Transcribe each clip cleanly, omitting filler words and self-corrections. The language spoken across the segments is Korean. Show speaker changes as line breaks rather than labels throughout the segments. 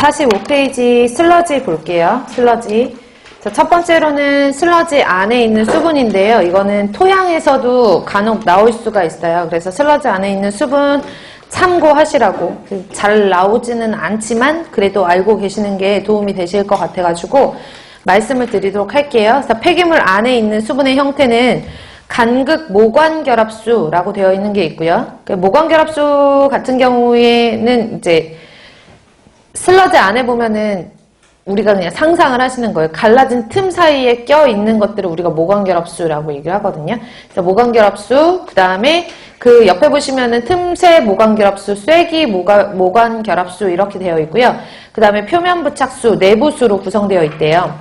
45페이지 슬러지 볼게요. 슬러지. 첫 번째로는 슬러지 안에 있는 수분인데요. 이거는 토양에서도 간혹 나올 수가 있어요. 그래서 슬러지 안에 있는 수분 참고하시라고. 잘 나오지는 않지만 그래도 알고 계시는 게 도움이 되실 것 같아가지고 말씀을 드리도록 할게요. 그래서 폐기물 안에 있는 수분의 형태는 간극 모관결합수라고 되어 있는 게 있고요. 모관결합수 같은 경우에는 이제 슬러지 안에 보면은 우리가 그냥 상상을 하시는 거예요. 갈라진 틈 사이에 껴 있는 것들을 우리가 모관결합수라고 얘기를 하거든요. 그래서 모관결합수, 그 다음에 그 옆에 보시면은 틈새 모관결합수, 쐐기 모관결합수 이렇게 되어 있고요. 그 다음에 표면 부착수, 내부수로 구성되어 있대요.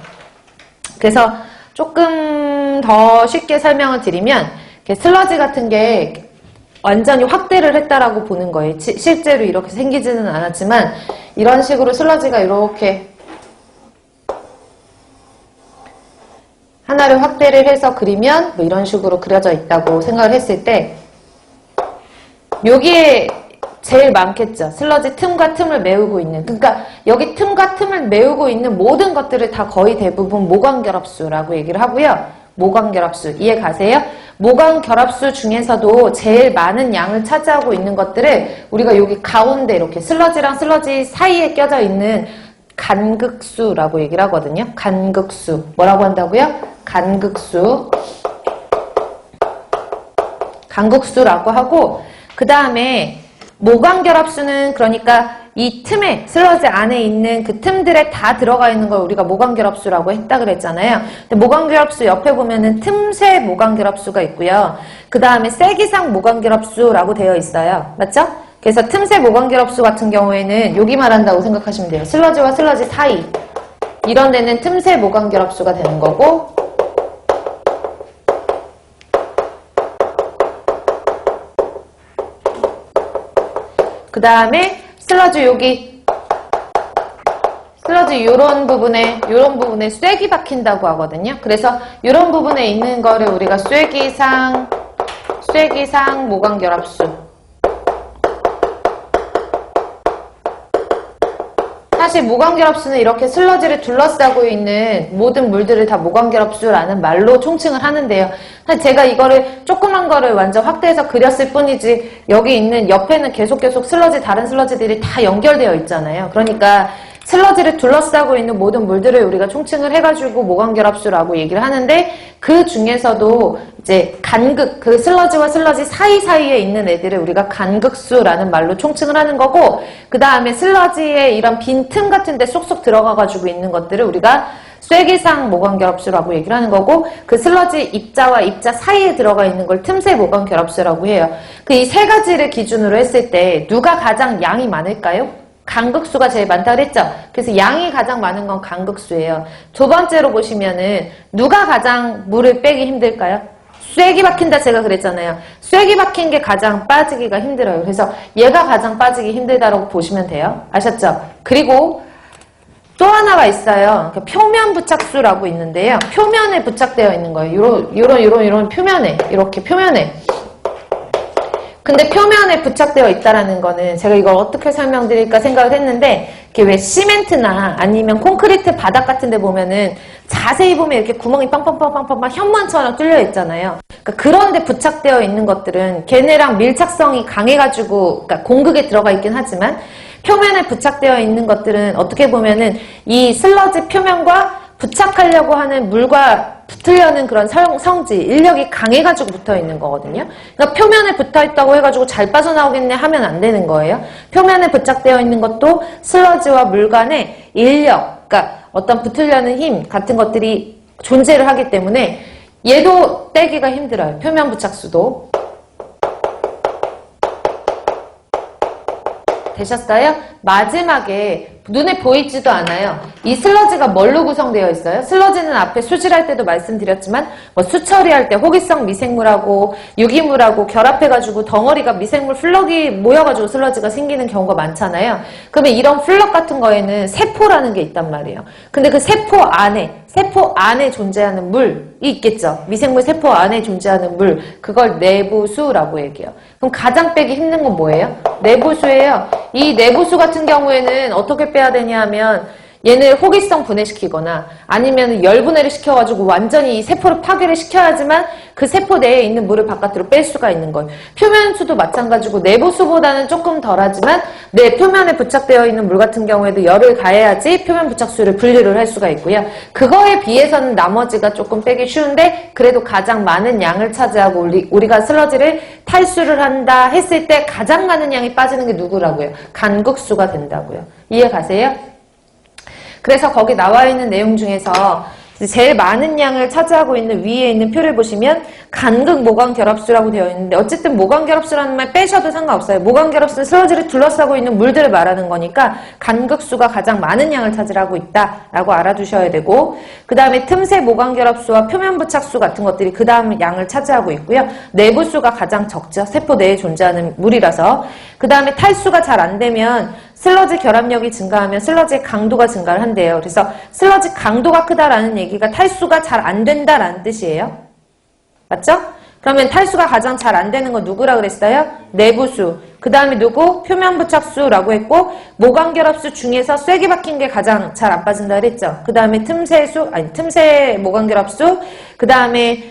그래서 조금 더 쉽게 설명을 드리면 슬러지 같은 게 완전히 확대를 했다라고 보는 거예요. 실제로 이렇게 생기지는 않았지만 이런 식으로 슬러지가 이렇게 하나를 확대를 해서 그리면 뭐 이런 식으로 그려져 있다고 생각을 했을 때 여기에 제일 많겠죠. 슬러지 틈과 틈을 메우고 있는. 그러니까 여기 틈과 틈을 메우고 있는 모든 것들을 다 거의 대부분 모관결합수라고 얘기를 하고요. 모관결합수. 이해 가세요? 모관결합수 중에서도 제일 많은 양을 차지하고 있는 것들을 우리가 여기 가운데 이렇게 슬러지랑 슬러지 사이에 껴져 있는 간극수라고 얘기를 하거든요. 간극수. 뭐라고 한다고요? 간극수. 간극수라고 하고 그 다음에 모관결합수는 그러니까 이 틈에 슬러지 안에 있는 그 틈들에 다 들어가 있는 걸 우리가 모관결합수라고 했다 그랬잖아요. 근데 모관결합수 옆에 보면은 틈새 모관결합수가 있고요. 그 다음에 쐐기상 모관결합수라고 되어 있어요. 맞죠? 그래서 틈새 모관결합수 같은 경우에는 여기 말한다고 생각하시면 돼요. 슬러지와 슬러지 사이 이런 데는 틈새 모관결합수가 되는 거고 그 다음에 슬러지 여기 슬러지 요런 부분에 쐐기 박힌다고 하거든요. 그래서 요런 부분에 있는 거를 우리가 쐐기상 모관결합수. 사실 모관결합수는 이렇게 슬러지를 둘러싸고 있는 모든 물들을 다 모관결합수라는 말로 총칭을 하는데요. 사실 제가 이거를 조그만 거를 완전 확대해서 그렸을 뿐이지 여기 있는 옆에는 계속 다른 슬러지들이 다 연결되어 있잖아요. 그러니까 슬러지를 둘러싸고 있는 모든 물들을 우리가 총칭을 해가지고 모관결합수라고 얘기를 하는데 그 중에서도 이제 간극, 그 슬러지와 슬러지 사이사이에 있는 애들을 우리가 간극수라는 말로 총칭을 하는 거고 그 다음에 슬러지에 이런 빈 틈 같은 데 쏙쏙 들어가가지고 있는 것들을 우리가 쐐기상 모관결합수라고 얘기를 하는 거고 그 슬러지 입자와 입자 사이에 들어가 있는 걸 틈새 모관결합수라고 해요. 그 이 세 가지를 기준으로 했을 때 누가 가장 양이 많을까요? 간극수가 제일 많다고 그랬죠? 그래서 양이 가장 많은 건 간극수예요. 두 번째로 보시면은 누가 가장 물을 빼기 힘들까요? 쐐기 박힌다 제가 그랬잖아요. 쐐기 박힌 게 가장 빠지기가 힘들어요. 그래서 얘가 가장 빠지기 힘들다라고 보시면 돼요. 아셨죠? 그리고 또 하나가 있어요. 표면 부착수라고 있는데요. 표면에 부착되어 있는 거예요. 요런 표면에, 이렇게 표면에. 근데 표면에 부착되어 있다라는 거는 제가 이걸 어떻게 설명드릴까 생각을 했는데 이게 왜 시멘트나 아니면 콘크리트 바닥 같은 데 보면은 자세히 보면 이렇게 구멍이 빵빵빵빵빵 현무암처럼 뚫려 있잖아요. 그러니까 그런 데 부착되어 있는 것들은 걔네랑 밀착성이 강해가지고 그러니까 공극에 들어가 있긴 하지만 표면에 부착되어 있는 것들은 어떻게 보면은 이 슬러지 표면과 부착하려고 하는 물과 붙으려는 그런 성질, 인력이 강해가지고 붙어 있는 거거든요. 그러니까 표면에 붙어 있다고 해가지고 잘 빠져나오겠네 하면 안 되는 거예요. 표면에 부착되어 있는 것도 슬러지와 물 간의 인력, 그러니까 어떤 붙으려는 힘 같은 것들이 존재를 하기 때문에 얘도 떼기가 힘들어요. 표면 부착수도. 되셨어요? 마지막에 눈에 보이지도 않아요. 이 슬러지가 뭘로 구성되어 있어요? 슬러지는 앞에 수질할 때도 말씀드렸지만 뭐 수처리할 때 호기성 미생물하고 유기물하고 결합해가지고 덩어리가 미생물 플럭이 모여가지고 슬러지가 생기는 경우가 많잖아요. 그러면 이런 플럭 같은 거에는 세포라는 게 있단 말이에요. 근데 그 세포 안에 세포 안에 존재하는 물이 있겠죠. 미생물 세포 안에 존재하는 물. 그걸 내부수라고 얘기해요. 그럼 가장 빼기 힘든 건 뭐예요? 내부수예요. 이 내부수 같은 경우에는 어떻게 빼야 되냐 하면 얘를 호기성 분해시키거나 아니면 열분해를 시켜가지고 완전히 이 세포를 파괴를 시켜야지만 그 세포 내에 있는 물을 바깥으로 뺄 수가 있는 거예요. 표면수도 마찬가지고 내부수보다는 조금 덜하지만 내 표면에 부착되어 있는 물 같은 경우에도 열을 가해야지 표면 부착수를 분리를 할 수가 있고요. 그거에 비해서는 나머지가 조금 빼기 쉬운데 그래도 가장 많은 양을 차지하고 우리가 슬러지를 탈수를 한다 했을 때 가장 많은 양이 빠지는 게 누구라고요? 간극수가 된다고요. 이해 가세요? 그래서 거기 나와 있는 내용 중에서 제일 많은 양을 차지하고 있는 위에 있는 표를 보시면 간극 모광 결합수라고 되어 있는데 어쨌든 모광 결합수라는 말 빼셔도 상관없어요. 모광 결합수는 슬러지를 둘러싸고 있는 물들을 말하는 거니까 간극수가 가장 많은 양을 차지하고 있다라고 알아두셔야 되고 그 다음에 틈새 모광 결합수와 표면 부착수 같은 것들이 그 다음 양을 차지하고 있고요. 내부수가 가장 적죠. 세포 내에 존재하는 물이라서. 그 다음에 탈수가 잘 안 되면 슬러지 결합력이 증가하면 슬러지의 강도가 증가를 한대요. 그래서 슬러지 강도가 크다라는 얘기가 탈수가 잘 안 된다라는 뜻이에요. 맞죠? 그러면 탈수가 가장 잘 안 되는 건 누구라 그랬어요? 내부수. 그 다음에 누구? 표면 부착수라고 했고 모광 결합수 중에서 쐐기 박힌 게 가장 잘 안 빠진다 그랬죠. 그 다음에 틈새 모광 결합수. 그 다음에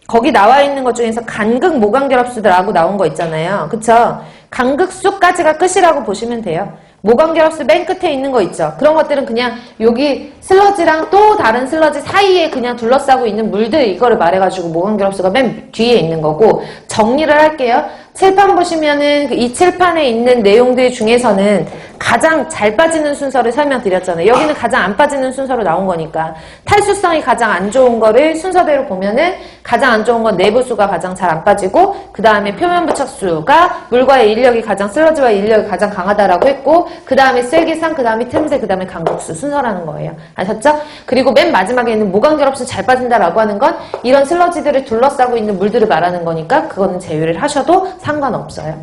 거기 나와 있는 것 중에서 간극 모광 결합수라고 나온 거 있잖아요. 그쵸? 간극수까지가 끝이라고 보시면 돼요. 모광 결합수 맨 끝에 있는 거 있죠. 그런 것들은 그냥 여기 슬러지랑 또 다른 슬러지 사이에 그냥 둘러싸고 있는 물들 이거를 말해가지고 모광 결합수가 맨 뒤에 있는 거고 정리를 할게요. 칠판 보시면은 이 칠판에 있는 내용들 중에서는 가장 잘 빠지는 순서를 설명드렸잖아요. 여기는 가장 안 빠지는 순서로 나온 거니까 탈수성이 가장 안 좋은 거를 순서대로 보면은 가장 안 좋은 건 내부수가 가장 잘 안 빠지고 그 다음에 표면 부착수가 물과의 인력이 가장 슬러지와의 인력이 가장 강하다라고 했고 그 다음에 쐐기상, 그 다음에 틈새, 그 다음에 간극수 순서라는 거예요. 아셨죠? 그리고 맨 마지막에 있는 모광 결합수 잘 빠진다라고 하는 건 이런 슬러지들을 둘러싸고 있는 물들을 말하는 거니까 그거는 제외를 하셔도 상관없어요.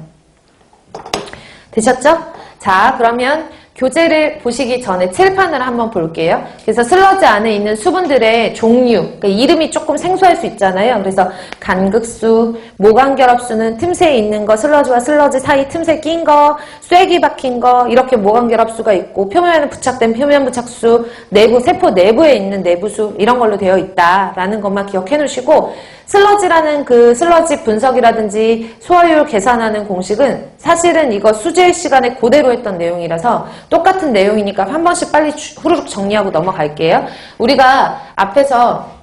되셨죠? 자, 그러면 교재를 보시기 전에 칠판을 한번 볼게요. 그래서 슬러지 안에 있는 수분들의 종류, 그러니까 이름이 조금 생소할 수 있잖아요. 그래서 간극수, 모광결합수는 틈새에 있는 거, 슬러지와 슬러지 사이 틈새 낀 거, 쐐기 박힌 거, 이렇게 모광결합수가 있고 표면에 부착된 표면 부착수, 내부, 세포 내부에 있는 내부수 이런 걸로 되어 있다라는 것만 기억해 놓으시고 슬러지라는 그 슬러지 분석이라든지 소화율 계산하는 공식은 사실은 이거 수질 시간에 그대로 했던 내용이라서 똑같은 내용이니까 한 번씩 빨리 후루룩 정리하고 넘어갈게요. 우리가 앞에서